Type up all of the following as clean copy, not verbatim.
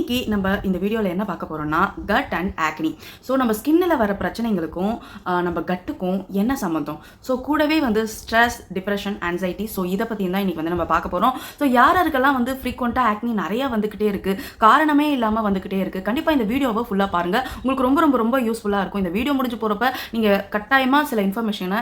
இன்னைக்கு நம்ம இந்த வீடியோவில் என்ன பார்க்க போகிறோம்னா கட் அண்ட் ஆக்னி. ஸோ நம்ம ஸ்கின்னில் வர பிரச்சனைகளுக்கும் நம்ம கட்டுக்கும் என்ன சம்மந்தம், ஸோ கூடவே வந்து ஸ்ட்ரெஸ், டிப்ரெஷன், ஆன்சைட்டி, ஸோ இதை பற்றி தான் இன்றைக்கி வந்து நம்ம பார்க்க போகிறோம். ஸோ யாருக்கெல்லாம் வந்து ஃப்ரீக்வெண்ட்டாக ஆக்னி நிறையா வந்துக்கிட்டே இருக்குது, காரணமே இல்லாமல் வந்துக்கிட்டே இருக்குது, கண்டிப்பாக இந்த வீடியோவை ஃபுல்லாக பாருங்கள். உங்களுக்கு ரொம்ப ரொம்ப ரொம்ப யூஸ்ஃபுல்லாக இருக்கும். இந்த வீடியோ முடிஞ்சு போகிறப்ப நீங்கள் கட்டாயமாக சில இன்ஃபர்மேஷனை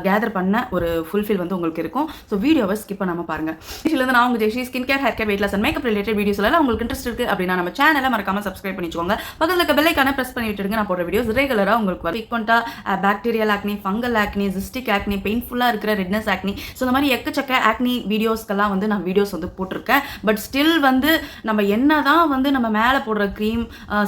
கேதர் பண்ண ஒரு ஃபுல்ஃபில் வந்து உங்களுக்கு இருக்கும். ஸோ வீடியோவை ஸ்கிப் பண்ணாமல் பாருங்கள். இதுலேருந்து நான் உங்கள் Jayashree skin care, hair care, weight loss and makeup related videos எல்லாம் உங்களுக்கு இன்ட்ரெஸ்ட் இருக்குது அப்படின்னா நம்ம சேனலை மறக்காம சப்ஸ்கிரைப் பண்ணிக்கோங்க. பக்கத்தில் இருக்க பெல் ஐகானை பிரஸ் பண்ணி விட்டுருங்க. நான் போடுற வீடியோஸ் ரெகுலராக உங்களுக்கு வரும். ஃப்ரீக்வெண்ட்டாக பாக்டீரியல் ஆக்னி, ஃபங்கல் ஆக்னி, ஜிஸ்டிக் ஆக்னி, பெயின்ஃபுல்லாக இருக்கிற ரெட்னஸ் ஆக்னி, ஸோ இந்த மாதிரி எக்கச்சக்க ஆக்னி வீடியோஸ்க்கெல்லாம் வந்து நான் வீடியோஸ் வந்து போட்டிருக்கேன். பட் ஸ்டில் வந்து நம்ம என்ன தான் வந்து நம்ம மேலே போடுற க்ரீம்,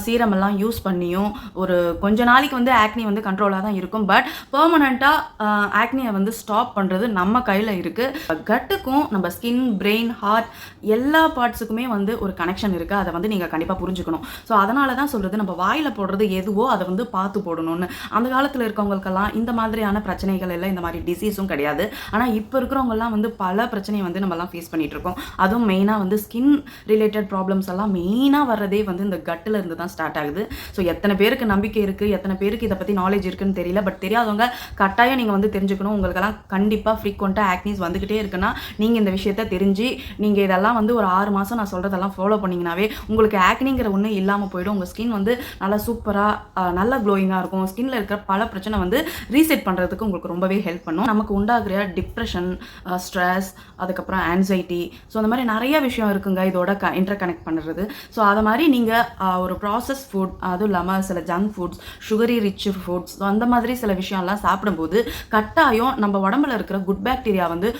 சீரம் எல்லாம் யூஸ் பண்ணியும் ஒரு கொஞ்ச நாளைக்கு வந்து ஆக்னி வந்து கண்ட்ரோலாக தான் இருக்கும். பட் பெர்மனண்ட்டாக ஆக்னியை வந்து ஸ்டாப் பண்ணுறது நம்ம கையில் இருக்குது. கட்டுக்கும் நம்ம ஸ்கின், பிரெயின், ஹார்ட் எல்லா பார்ட்ஸுக்குமே வந்து ஒரு கனெக்ஷன் இருக்குது. அதை வந்து நீங்கள் கண்டிப்பாக புரிஞ்சுக்கணும். ஸோ அதனால தான் சொல்கிறது, நம்ம வாயில் போடுறது எதுவோ அதை வந்து பார்த்து போடணும்னு. அந்த காலத்தில் இருக்கவங்களுக்கெல்லாம் இந்த மாதிரியான பிரச்சனைகள் எல்லாம், இந்த மாதிரி டிசீஸும் கிடையாது. ஆனால் இப்போ இருக்கிறவங்கலாம் வந்து பல பிரச்சனையை வந்து நம்மலாம் ஃபேஸ் பண்ணிகிட்டு இருக்கோம். அதுவும் மெயினாக வந்து ஸ்கின் ரிலேட்டட் ப்ராப்ளம்ஸ் எல்லாம் மெயினாக வர்றதே வந்து இந்த கட்டில் இருந்து தான் ஸ்டார்ட் ஆகுது. ஸோ எத்தனை பேருக்கு நம்பிக்கை இருக்குது, எத்தனை பேருக்கு இதை பற்றி நாலேஜ் இருக்குன்னு தெரியல. பட் தெரியாதவங்க கட்டாயம் நீங்கள் வந்து தெரிஞ்சுக்கணும். உங்களுக்கெல்லாம் கண்டிப்பாக ஃப்ரீக்வெண்ட்டாக ஆக்னிஸ் வந்துக்கிட்டே இருக்குன்னா நீங்கள் இந்த விஷயத்தை தெரிஞ்சு நீங்கள் இதெல்லாம் வந்து ஒரு 6 மாதம் நான் சொல்கிறதெல்லாம் ஃபாலோ பண்ணிங்கனாவே உங்களுக்கு ஆக்னிங்கிற ஒன்று இல்லாமல் போயிடும். உங்கள் ஸ்கின் வந்து நல்லா சூப்பராக நல்லா க்ளோயிங்காக இருக்கும். ஸ்கின்ல இருக்கிற பல பிரச்சனை வந்து ரீசெட் பண்ணுறதுக்கு உங்களுக்கு ரொம்பவே ஹெல்ப் பண்ணும். நமக்கு உண்டாகிற டிப்ரெஷன், ஸ்ட்ரெஸ், அதுக்கப்புறம் ஆன்சைட்டி, ஸோ அந்த மாதிரி நிறைய விஷயம் இருக்குங்க இதோட இன்டர் கனெக்ட் பண்ணுறது. ஸோ அதை மாதிரி நீங்கள் ஒரு ப்ராசஸ் ஃபுட், அதுவும் இல்லாமல் சில junk foods, sugary rich foods, so அந்த மாதிரி சில விஷயம்லாம் சாப்பிடும்போது கட்டாயம் நம்ம உடம்புல இருக்கிற குட் பாக்டீரியா வந்து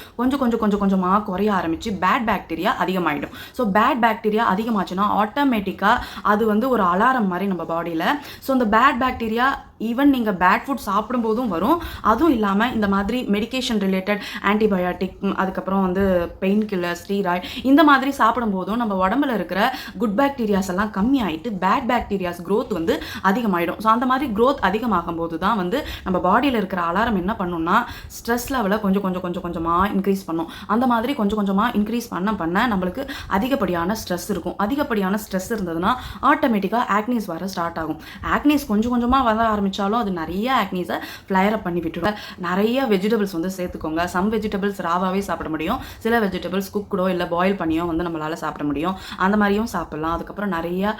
கொஞ்சமாக குறைய ஆரம்பித்து பேட் பாக்டீரியா அதிகமாகிடும். ஸோ பேட் பாக்டீரியா அதிகமாச்சுன்னா ஆட்டோமேட்டிக்காக அது வந்து ஒரு அலாரம் மாதிரி நம்ம பாடியில். ஸோ இந்த பேட் பாக்டீரியா ஈவன் நீங்கள் பேட் ஃபுட் சாப்பிடும்போதும் வரும். அதுவும் இல்லாமல் இந்த மாதிரி மெடிக்கேஷன் ரிலேட்டட் ஆன்டிபயோட்டிக், அதுக்கப்புறம் வந்து பெயின் கில்லர், ஸ்டீராய்ட், இந்த மாதிரி சாப்பிடும்போதும் நம்ம உடம்புல இருக்கிற குட் பாக்டீரியாஸ் எல்லாம் கம்மியாயிட்டு பேட் பாக்டீரியாஸ் க்ரோத் வந்து அதிகமாகிடும். ஸோ அந்த மாதிரி க்ரோத் அதிகமாகும் போது தான் வந்து நம்ம பாடியில் இருக்கிற அலாரம் என்ன பண்ணும்னா ஸ்ட்ரெஸ் லெவலை கொஞ்சமாக இன்க்ரீஸ் பண்ணும். அந்த மாதிரி கொஞ்சமாக இன்க்ரீஸ் பண்ண நம்மளுக்கு அதிகப்படியான ஸ்ட்ரெஸ் இருக்கும். அதிகப்படியான ஸ்ட்ரெஸ் இருந்ததுன்னா ஆட்டோமேட்டிக்காக ஆக்னிஸ் வர ஸ்டார்ட் ஆகும். ஆக்னிஸ் கொஞ்சமாக வர ஆரம்பிச்சாலும் அது நிறைய ஆக்னிஸை ஃப்ளையர் அப் பண்ணி விட்டுடும். நிறைய வெஜிடபிள்ஸ் வந்து சேர்த்துக்கோங்க. சம் வெஜிடபிள்ஸ் ராவாகவே சாப்பிட முடியும், சில வெஜிடபிள்ஸ் குக்கடோ இல்லை பாயில் பண்ணியோ வந்து நம்மளால் சாப்பிட முடியும். அந்த மாதிரியும் சாப்பிடலாம். அதுக்கப்புறம் நிறைய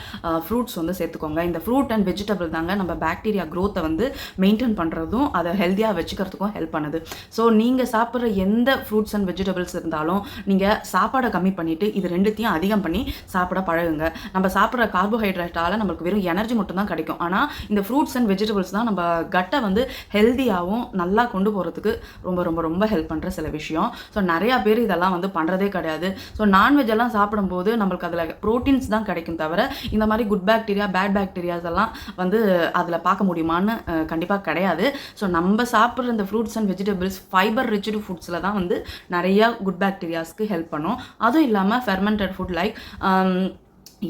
ஃப்ரூட்ஸ் வந்து சேர்த்துக்கோங்க. இந்த ஃப்ரூட் அண்ட் வெஜிடபிள் தாங்க நம்ம பாக்டீரியா க்ரோத்தை வந்து மெயின்டைன் பண்ணுறதும் அதை ஹெல்த்தியாக வச்சுக்கிறதுக்கும் ஹெல்ப் பண்ணுது. ஸோ நீங்கள் சாப்பிட்ற எந்த ஃப்ரூட்ஸ் அண்ட் வெஜிடபிள்ஸ் இருந்தாலும் நீங்கள் சாப்பாடை கம்மி பண்ணிவிட்டு இது ரெண்டுத்தையும் அதிகம் பண்ணி சாப்பிட பழகுங்க. நம்ம சாப்பிட்ற கார்போஹைட்ரேட்டால் நம்மளுக்கு வெறும் எனர்ஜி மட்டும் தான் கிடைக்கும். ஆனால் இந்த ஃப்ரூட்ஸ் அண்ட் வெஜிடபிள்ஸ் தான் நம்ம கட்டை வந்து ஹெல்த்தியாகவும் நல்லா கொண்டு போகிறதுக்கு ரொம்ப ஹெல்ப் பண்ணுற சில விஷயம். ஸோ நிறையா பேர் இதெல்லாம் வந்து பண்ணுறதே கிடையாது. ஸோ நான்வெஜ் எல்லாம் சாப்பிடும்போது நம்மளுக்கு அதில் ப்ரோட்டீன்ஸ் தான் கிடைக்கும் தவிர இந்த மாதிரி குட் பாக்டீரியா, பேட் பாக்டீரியாஸ் எல்லாம் வந்து அதில் பார்க்க முடியுமான்னு கண்டிப்பாக கிடையாது. ஸோ நம்ம சாப்பிட்ற இந்த fruits and vegetables fibre rich ஃபுட்ஸில் தான் வந்து நிறையா குட் பாக்டீரியாஸ்க்கு ஹெல்ப் பண்ணும். அதுவும் இல்லாமல் ஃபெர்மெண்டட் ஃபுட் லைக்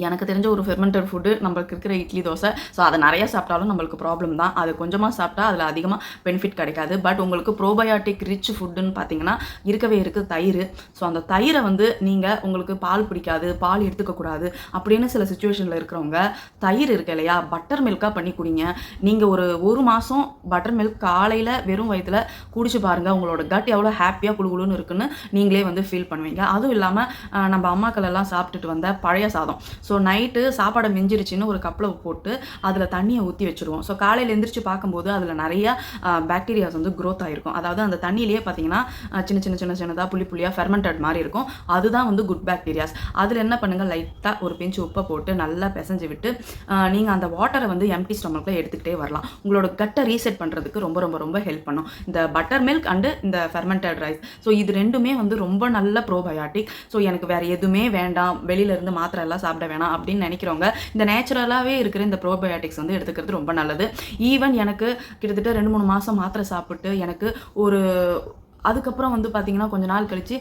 எனக்கு தெரிஞ்ச ஒரு ஃபெர்மெண்டட் ஃபுட்டு நம்மளுக்கு இருக்கிற இட்லி, தோசை. ஸோ அதை நிறையா சாப்பிட்டாலும் நம்மளுக்கு ப்ராப்ளம் தான். அது கொஞ்சமாக சாப்பிட்டா அதில் அதிகமாக பெனிஃபிட் கிடைக்காது. பட் உங்களுக்கு ப்ரோபயோட்டிக் ரிச் ஃபுட்டுன்னு பார்த்தீங்கன்னா இருக்கவே இருக்குது தயிர். ஸோ அந்த தயிரை வந்து நீங்கள் உங்களுக்கு பால் பிடிக்காது, பால் எடுத்துக்கக்கூடாது அப்படின்னு சில சுச்சுவேஷனில் இருக்கிறவங்க தயிர் இருக்கு இல்லையா, பட்டர் மில்காக பண்ணி குடிங்க. நீங்கள் ஒரு மாதம் பட்டர் மில்க் காலையில் வெறும் வயிற்றில் குடிச்சு பாருங்கள். உங்களோட கட் எவ்வளோ ஹாப்பியாக குழுன்னு இருக்குன்னு நீங்களே வந்து ஃபீல் பண்ணுவீங்க. அதுவும் இல்லாமல் நம்ம அம்மாக்கள் எல்லாம் சாப்பிட்டுட்டு வந்த பழைய சாதம், ஸோ நைட்டு சாப்பாடை மிஞ்சிருச்சுன்னு ஒரு கப்பில் போட்டு அதில் தண்ணியை ஊற்றி வச்சுருவோம். ஸோ காலையில் எழுந்திரிச்சு பார்க்கும்போது அதில் நிறைய பாக்டீரியாஸ் வந்து க்ரோத் ஆகிருக்கும். அதாவது அந்த தண்ணியிலேயே பார்த்தீங்கன்னா சின்னதாக புள்ளியாக ஃபெர்மெண்டட் மாதிரி இருக்கும். அதுதான் வந்து குட் பாக்டீரியாஸ். அதில் என்ன பண்ணுங்கள், லைட்டாக ஒரு பிஞ்சு உப்பை போட்டு நல்லா பிசைஞ்சு விட்டு நீங்கள் அந்த வாட்டரை வந்து எம்டி ஸ்டொமக்கில் எடுத்துக்கிட்டே வரலாம். உங்களோட கட்டை ரீசெட் பண்ணுறதுக்கு ரொம்ப ஹெல்ப் பண்ணும் இந்த பட்டர் மில்க் அண்டு இந்த ஃபெர்மெண்டட் ரைஸ். ஸோ இது ரெண்டுமே வந்து ரொம்ப நல்ல ப்ரோபயோட்டிக். ஸோ எனக்கு வேறு எதுவுமே வேண்டாம், வெளியிலேருந்து மாத்திரை எல்லாம் சாப்பிட வேணாம் அப்படின்னு நினைக்கிறவங்க இந்த நேச்சுரலாகவே இருக்கிற இந்த ப்ரோபயோட்டிக்ஸ் வந்து எடுத்துக்கிறது ரொம்ப நல்லது. ஈவன் எனக்கு கிட்டத்தட்ட 2-3 மாதம் மாத்திரை சாப்பிட்டு எனக்கு அதுக்கப்புறம் வந்து பார்த்தீங்கன்னா கொஞ்ச நாள் கழிச்சு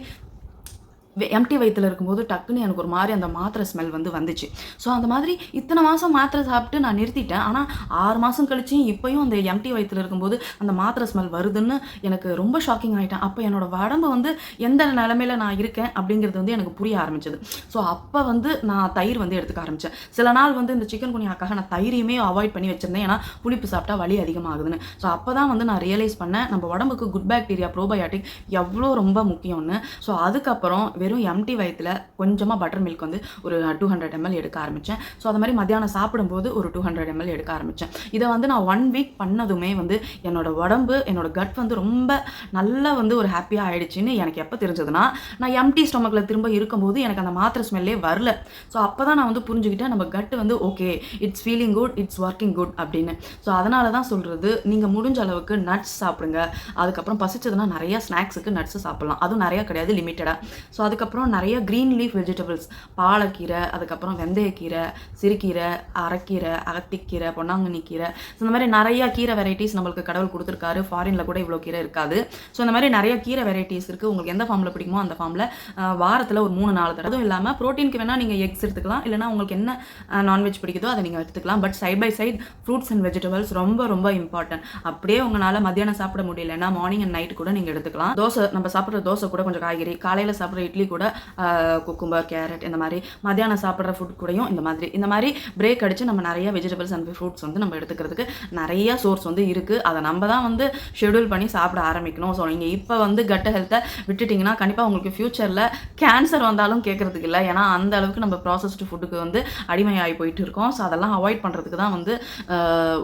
எம்டி வயித்துல இருக்கும்போது டக்குன்னு எனக்கு ஒரு மாதிரி அந்த மாத்திரை ஸ்மெல் வந்துச்சு. ஸோ அந்த மாதிரி இத்தனை மாதம் மாத்திரை சாப்பிட்டு நான் நிறுத்திட்டேன். ஆனால் 6 மாதம் கழிச்சு இப்பயும் அந்த எம்டி வயித்துல இருக்கும்போது அந்த மாத்திரை ஸ்மெல் வருதுன்னு எனக்கு ரொம்ப ஷாக்கிங் ஆகிட்டேன். அப்போ என்னோட உடம்பு எந்த நிலமையில நான் இருக்கேன் அப்படிங்கிறது எனக்கு புரிய ஆரம்பிச்சது. ஸோ அப்போ நான் தயிர் எடுத்துக்க ஆரம்பித்தேன். சில நாள் இந்த சிக்கன் குனியாக்காக நான் தயிரையுமே அவாய்ட் பண்ணி வச்சிருந்தேன். ஏன்னா புளிப்பு சாப்பிட்டா வலி அதிகமாகுதுன்னு. ஸோ அப்போ தான் நான் ரியலைஸ் பண்ணேன் நம்ம உடம்புக்கு குட் பாக்டீரியா ப்ரோபயோட்டிக் எவ்வளோ ரொம்ப முக்கியம்னு. ஸோ அதுக்கப்புறம் வெறும் எம்டி வயித்துல கொஞ்சமாக பட்டர் மில்க் ஒரு 200 ml எடுக்க ஆரம்பித்தேன். ஸோ அது மாதிரி மத்தியானம் சாப்பிடும்போது ஒரு 200 ml எடுக்க ஆரம்பித்தேன். இதை நான் 1 வீக் பண்ணதுமே என்னோட உடம்பு என்னோட கட் ரொம்ப நல்லா ஒரு ஹாப்பியாக ஆயிடுச்சுன்னு எனக்கு எப்போ தெரிஞ்சதுன்னா, நான் எம்டி ஸ்டொமக்கில் திரும்ப இருக்கும்போது எனக்கு அந்த மாத்திரை ஸ்மெல்லே வரல. ஸோ அப்போ தான் நான் புரிஞ்சுக்கிட்டேன் நம்ம cut okay it's feeling good, it's working good அப்படின்னு. ஸோ அதனால தான் சொல்கிறது, நீங்கள் முடிஞ்ச அளவுக்கு நட்ஸ் சாப்பிடுங்க. அதுக்கப்புறம் பசிச்சதுன்னா நிறைய ஸ்நாக்ஸுக்கு நட்ஸு சாப்பிட்லாம். அதுவும் நிறையா கிடையாது, லிமிட்டடாக. ஸோ அதுக்கப்புறம் நிறைய க்ரீன் லீஃப் வெஜிடபிள்ஸ், பாலக்கீரை, அதுக்கப்புறம் வெந்தயக்கீரை, சிறுகீரை, அரைக்கீரை, அகத்திக்கீரை, பொன்னாங்கண்ணி கீரை, ஸோ இந்த மாதிரி நிறையா கீரை வெரைட்டிஸ் நம்மளுக்கு கடவுள் கொடுத்துருக்காரு. ஃபாரினில் கூட இவ்வளோ கீரை இருக்காது. ஸோ இந்த மாதிரி நிறைய கீரை வெரைட்டிஸ் இருக்குது. உங்களுக்கு எந்த ஃபார்மில் பிடிக்குமோ அந்த ஃபார்மில் வாரத்தில் ஒரு 3-4 தடவை. அதுவும் இல்லாமல் ப்ரோட்டீனுக்கு வேணால் நீங்கள் எக்ஸ் எடுத்துக்கலாம், இல்லைனா உங்களுக்கு என்ன நான்வெஜ் பிடிக்குதோ அதை நீங்கள் எடுத்துக்கலாம். But side by side fruits and vegetables ரொம்ப ரொம்ப இம்பார்ட்டன்ட். அப்படியே உங்களால் மத்தியானம் சாப்பிட முடியலன்னா மார்னிங் அண்ட் நைட் கூட நீங்கள் எடுத்துக்கலாம். தோசை, நம்ம சாப்பிட்ற தோசை கூட கொஞ்சம் காய்கறி, காலையில் சாப்பிட்ற இட்லி கூட குக்கும்பர், கேரட், இந்த மாதிரி மத்தியானம் சாப்பிட்ற ஃபுட் கூடயும் இந்த மாதிரி பிரேக் அடித்து நம்ம நிறைய வெஜிடபிள்ஸ் அண்ட் ஃப்ரூட்ஸ் நம்ம எடுத்துக்கிறதுக்கு நிறைய சோர்ஸ் இருக்குது. அதை நம்ம தான் ஷெடியூல் பண்ணி சாப்பிட ஆரம்பிக்கணும். ஸோ நீங்கள் இப்போ கட் ஹெல்த்தை விட்டுட்டிங்கன்னா கண்டிப்பாக உங்களுக்கு ஃப்யூச்சரில் கேன்சர் வந்தாலும் கேட்குறதுக்கு இல்லை. ஏன்னா அந்த அளவுக்கு நம்ம ப்ராசஸ்டு ஃபுட்டுக்கு அடிமையாகி போயிட்டு இருக்கோம். ஸோ அதெல்லாம் அவாய்ட் பண்ணுறதுக்கு தான்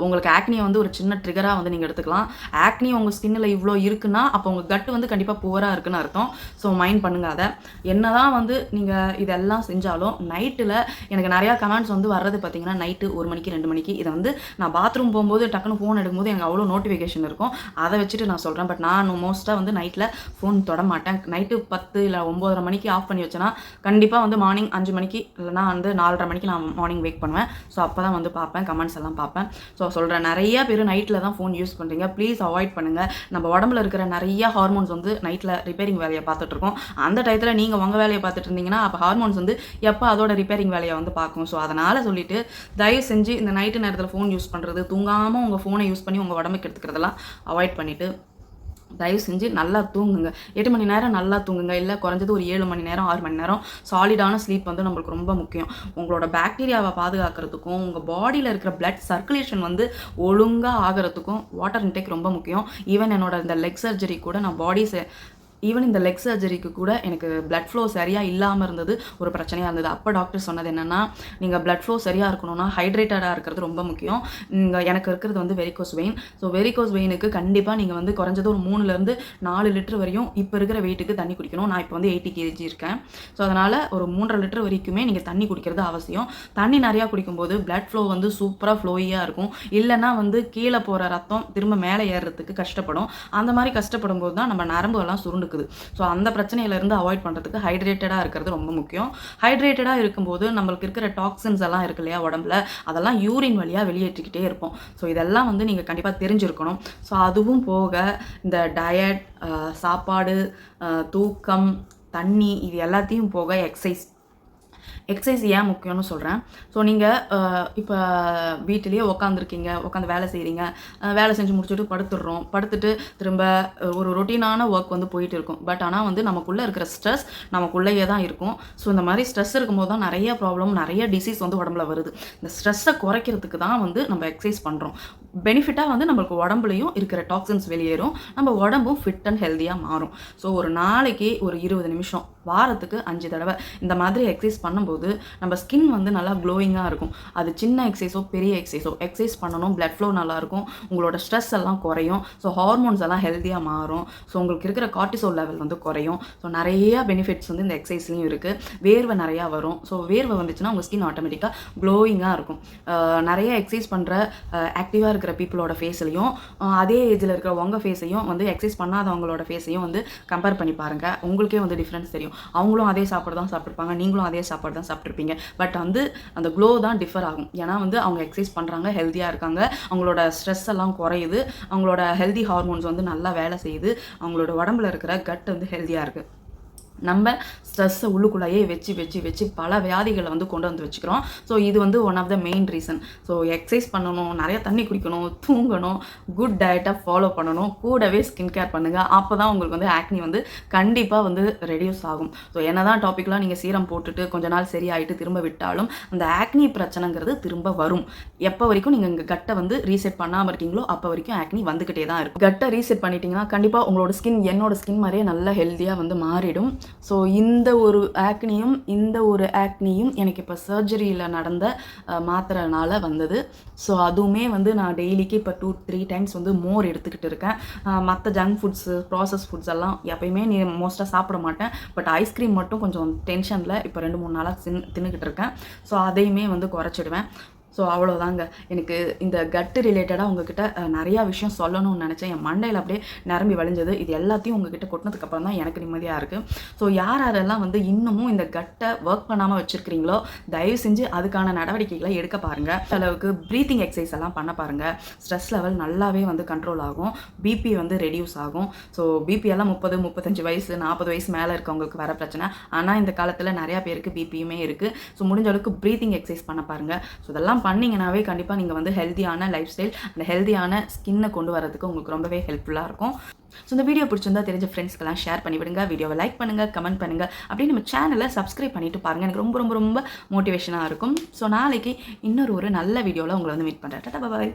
உங்களுக்கு ஆக்னியை ஒரு சின்ன ட்ரிகராக நீங்கள் எடுத்துக்கலாம். ஆக்னி உங்கள் ஸ்கின்னில் இவ்வளோ இருக்குன்னா அப்போ உங்கள் கட்டு கண்டிப்பாக புவராக இருக்குன்னு அர்த்தம். ஸோ மைண்ட் பண்ணுங்க அதை. என்ன தான் நீங்கள் இதெல்லாம் செஞ்சாலும் நைட்டில் எனக்கு நிறையா கமெண்ட்ஸ் வர்றது பார்த்தீங்கன்னா நைட்டு 1 மணிக்கு 2 மணிக்கு. இதை நான் பாத்ரூம் போகும்போது டக்குன்னு ஃபோன் எடுக்கும்போது எனக்கு அவ்வளோ நோட்டிஃபிகேஷன் இருக்கும். அதை வச்சுட்டு நான் சொல்கிறேன். பட் நான் மோஸ்ட்டாக நைட்டில் ஃபோன் தொட மாட்டேன். நைட்டு 10 இல்லை 9:30 மணிக்கு ஆஃப் பண்ணி வச்சேன்னா கண்டிப்பாக மார்னிங் 5 மணிக்கு இல்லைனா 4:30 மணிக்கு நான் மார்னிங் வெயிட் பண்ணுவேன். ஸோ அப்போ தான் பார்ப்பேன், கமெண்ட்ஸ் எல்லாம் பார்ப்பேன். ஸோ சொல்கிறேன், நிறைய பேர் நைட்டில் தான் ஃபோன் யூஸ் பண்ணுறீங்க. ப்ளீஸ் அவாய்ட் பண்ணுங்கள். நம்ம உடம்புல இருக்கிற நிறைய ஹார்மோன்ஸ் நைட்டில் ரிப்பேரிங் வேலையை பார்த்துட்ருக்கோம். அந்த டயத்தில் நீங்கள் உங்கள் வேலையை பார்த்துட்டு இருந்தீங்கன்னா அப்போ ஹார்மோன்ஸ் எப்போ அதோட ரிப்பேரிங் வேலையை பார்க்கும். ஸோ அதனால் சொல்லிட்டு தயவு செஞ்சு இந்த நைட்டு நேரத்தில் ஃபோன் யூஸ் பண்ணுறது, தூங்காமல் உங்கள் ஃபோனை யூஸ் பண்ணி உங்கள் உடம்புக்கு எடுத்துக்கிறதெல்லாம் அவாய்ட் பண்ணிவிட்டு தயவு செஞ்சு நல்லா தூங்குங்க. 8 மணி நேரம் நல்லா தூங்குங்க. இல்லை குறைஞ்சது ஒரு 7 மணி நேரம் 6 மணி நேரம் சாலிடான ஸ்லீப் நம்மளுக்கு ரொம்ப முக்கியம். உங்களோட பாக்டீரியாவை பாதுகாக்கிறதுக்கும் உங்கள் பாடியில் இருக்கிற பிளட் சர்க்குலேஷன் ஒழுங்காக ஆகிறதுக்கும் வாட்டர் இன்டேக் ரொம்ப முக்கியம். ஈவன் என்னோட இந்த லெக் சர்ஜரி கூட நான் ஈவன் இந்த லெக் சர்ஜரிக்கு கூட எனக்கு பிளட் ஃப்ளோ சரியாக இல்லாமல் இருந்தது ஒரு பிரச்சனையாக இருந்தது. அப்போ டாக்டர் சொன்னது என்னென்னா, நீங்கள் பிளட் ஃப்ளோ சரியாக இருக்கணும்னா ஹைட்ரேட்டடாக இருக்கிறது ரொம்ப முக்கியம். எனக்கு இருக்கிறது வெரிகோஸ் வெயின். ஸோ வெரிகோஸ் வெயினுக்கு கண்டிப்பாக நீங்கள் குறைஞ்சது ஒரு 3 to 4 லிட்டர் வரையும் இப்போ இருக்கிற வெயிட்டுக்கு தண்ணி குடிக்கணும். நான் இப்போ 80 kg இருக்கேன். ஸோ அதனால் ஒரு 3.5 லிட்டர் வரைக்குமே நீங்கள் தண்ணி குடிக்கிறது அவசியம். தண்ணி நிறையா குடிக்கும்போது பிளட் ஃப்ளோ சூப்பராக ஃப்ளோயியாக இருக்கும். இல்லைன்னா கீழே போகிற ரத்தம் திரும்ப மேலே ஏறுறதுக்கு கஷ்டப்படும். அந்த மாதிரி கஷ்டப்படும் போது தான் நம்ம நரம்புகள்லாம் சுருண்டுக்குது. ஸோ அந்த பிரச்சனையிலேருந்து அவாய்ட் பண்ணுறதுக்கு ஹைட்ரேட்டடாக இருக்கிறது ரொம்ப முக்கியம். ஹைட்ரேட்டடாக இருக்கும்போது நம்மளுக்கு இருக்கிற டாக்ஸின்ஸ் எல்லாம் இருக்கு இல்லையா உடம்புல, அதெல்லாம் யூரின் வழியாக வெளியேற்றிக்கிட்டே இருப்போம். ஸோ இதெல்லாம் நீங்கள் கண்டிப்பாக தெரிஞ்சிருக்கணும். ஸோ அதுவும் போக இந்த டயட், சாப்பாடு, தூக்கம், தண்ணி, இது எல்லாத்தையும் போக எக்ஸசைஸ் ஏன் முக்கியம்னு சொல்கிறேன். ஸோ நீங்கள் இப்போ வீட்டிலேயே உட்காந்து வேலை செய்கிறீங்க. வேலை செஞ்சு முடிச்சுட்டு படுத்துட்டு திரும்ப ஒரு ரொட்டீனான ஒர்க் போயிட்டு இருக்கும். பட் ஆனால் நமக்குள்ளே இருக்கிற ஸ்ட்ரெஸ் நமக்குள்ளேயே தான் இருக்கும். ஸோ இந்த மாதிரி ஸ்ட்ரெஸ் இருக்கும்போது தான் நிறைய ப்ராப்ளம், நிறைய டிசீஸ் உடம்புல வருது. இந்த ஸ்ட்ரெஸ்ஸை குறைக்கிறதுக்கு தான் நம்ம எக்ஸசைஸ் பண்ணுறோம். பெனிஃபிட்டாக நம்மளுக்கு உடம்புலையும் இருக்கிற டாக்ஸின்ஸ் வெளியேறும், நம்ம உடம்பும் ஃபிட் அண்ட் ஹெல்த்தியாக மாறும். ஸோ ஒரு நாளைக்கு ஒரு 20 நிமிஷம், வாரத்துக்கு 5 தடவை இந்த மாதிரி எக்ஸசைஸ் பண்ணும்போது நம்ம ஸ்கின் நல்லா க்ளோயிங்காக இருக்கும். அது சின்ன எக்ஸசைஸோ பெரிய எக்ஸசைஸ் பண்ணணும். பிளட் ஃப்ளோ நல்லாயிருக்கும், உங்களோட ஸ்ட்ரெஸ் எல்லாம் குறையும். ஸோ ஹார்மோன்ஸ் எல்லாம் ஹெல்த்தியாக மாறும். ஸோ உங்களுக்கு இருக்கிற கார்டிசோல் லெவல் குறையும். ஸோ நிறைய பெனிஃபிட்ஸ் இந்த எக்ஸசைஸ்லையும் இருக்குது. வேர்வை நிறையா வரும். ஸோ வேர்வை வந்துச்சுன்னா உங்கள் ஸ்கின் ஆட்டோமேட்டிக்காக க்ளோயிங்காக இருக்கும். நிறைய எக்ஸசைஸ் பண்ணுற ஆக்டிவாக இருக்கிற பீப்புளோட ஃபேஸ்லையும் அதே ஏஜில் இருக்கிற உங்கள் ஃபேஸையும் எக்ஸசைஸ் பண்ணாதவங்களோட ஃபேஸையும் கம்பேர் பண்ணி பாருங்கள். உங்களுக்கே டிஃப்ரென்ஸ் தெரியும். அவங்களும் அதே சாப்பாடு தான் சாப்பிட்ருப்பாங்க, நீங்களும் அதே சாப்பாடு தான் சாப்பிட்ருப்பீங்க. பட் அந்த க்ளோ தான் டிஃபர் ஆகும். ஏன்னா அவங்க எக்ஸசைஸ் பண்ணுறாங்க, ஹெல்த்தியாக இருக்காங்க, அவங்களோட ஸ்ட்ரெஸ் எல்லாம் குறையுது, அவங்களோட ஹெல்தி ஹார்மோன்ஸ் நல்லா வேலை செய்யுது, அவங்களோட உடம்புல இருக்கிற கட் ஹெல்த்தியாக இருக்குது. நம்ம ஸ்ட்ரெஸ்ஸை உள்ளுக்குள்ளேயே வச்சு பல வியாதிகளை வந்து கொண்டு வந்து வச்சுக்கிறோம். ஸோ இது வந்து one of the main reason. So exercise பண்ணணும், நிறைய தண்ணி குடிக்கணும், தூங்கணும், குட் டயட்டை ஃபாலோ பண்ணணும், கூடவே ஸ்கின் கேர் பண்ணுங்கள். அப்போ தான் உங்களுக்கு வந்து ஆக்னி வந்து கண்டிப்பாக வந்து ரெடியூஸ் ஆகும். ஸோ என்ன தான் டாப்பிக்லாம் நீங்கள் சீரம் போட்டுட்டு கொஞ்ச நாள் சரியாயிட்டு திரும்ப விட்டாலும் அந்த ஆக்னி பிரச்சனைங்கிறது திரும்ப வரும். எப்போ வரைக்கும் நீங்கள் இங்கே கட்டை வந்து ரீசெட் பண்ணாமல் இருக்கீங்களோ அப்போ வரைக்கும் ஆக்னி வந்துக்கிட்டே தான் இருக்கும். கட்டை ரீசெட் பண்ணிட்டீங்கன்னா கண்டிப்பாக உங்களோட ஸ்கின் என்னோட ஸ்கின் மாதிரியே நல்லா ஹெல்த்தியாக வந்து மாறிடும். ஸோ இந்த ஒரு ஆக்னியும் எனக்கு இப்போ சர்ஜரியில் நடந்த மாத்திரைனால வந்தது. ஸோ அதுவுமே வந்து நான் டெய்லிக்கு இப்போ 2-3 டைம்ஸ் வந்து மோர் எடுத்துக்கிட்டு இருக்கேன். மற்ற ஜங்க் ஃபுட்ஸு, ப்ராசஸ் ஃபுட்ஸ் எல்லாம் எப்பயுமே மோஸ்ட்டாக சாப்பிட மாட்டேன். பட் ஐஸ்கிரீம் மட்டும் கொஞ்சம் டென்ஷனில் இப்போ 2-3 நாளாக தின்னுக்கிட்டு இருக்கேன். ஸோ அதையுமே வந்து குறைச்சிடுவேன். ஸோ அவ்வளோதாங்க. எனக்கு இந்த கட்டு ரிலேட்டடாக உங்ககிட்ட நிறையா விஷயம் சொல்லணும்னு நினச்சேன். என் மண்டையில் அப்படியே நிரம்பி வழிஞ்சது. இது எல்லாத்தையும் உங்ககிட்ட கொட்டினதுக்கப்புறம் தான் எனக்கு நிம்மதியாக இருக்குது. ஸோ யாரெல்லாம் வந்து இன்னமும் இந்த கட்டை ஒர்க் பண்ணாமல் வச்சுருக்கிறீங்களோ தயவு செஞ்சு அதுக்கான நடவடிக்கைகளை எடுக்க பாருங்கள். அளவுக்கு ப்ரீத்திங் எக்ஸசைஸ் எல்லாம் பண்ண பாருங்கள். ஸ்ட்ரெஸ் லெவல் நல்லாவே வந்து கண்ட்ரோல் ஆகும். பிபி வந்து ரெடியூஸ் ஆகும். ஸோ பிபி எல்லாம் 30-35 வயசு 40 வயசு மேலே இருக்கவங்களுக்கு வர பிரச்சனை. ஆனால் இந்த காலத்தில் நிறையா பேருக்கு பிபியுமே இருக்குது. ஸோ முடிஞ்ச அளவுக்கு ப்ரீத்திங் எக்ஸசைஸ் பண்ண பாருங்கள். ஸோ இதெல்லாம் பண்ணிங்கனாவே கண்டிப்பாக நீங்கள் வந்து ஹெல்த்தியான லைஃப் ஸ்டைல் அந்த ஹெல்த்தியான ஸ்கின்னை கொண்டு வரதுக்கு உங்களுக்கு ரொம்பவே ஹெல்ப்ஃபுல்லாக இருக்கும். ஸோ இந்த வீடியோ பிடிச்சிருந்தா தெரிஞ்ச ஃப்ரெண்ட்ஸ்க்கெல்லாம் ஷேர் பண்ணிவிடுங்க. வீடியோவை லைக் பண்ணுங்கள், கமெண்ட் பண்ணுங்கள். அப்படியே நம்ம சேனலை சப்ஸ்கிரைப் பண்ணிவிட்டு பாருங்கள். எனக்கு ரொம்ப ரொம்ப ரொம்ப மோட்டிவேஷனாக இருக்கும். ஸோ நாளைக்கு இன்னொரு நல்ல வீடியோவில் உங்களை வந்து மீட் பண்ணுறேன். டாடா பாய்.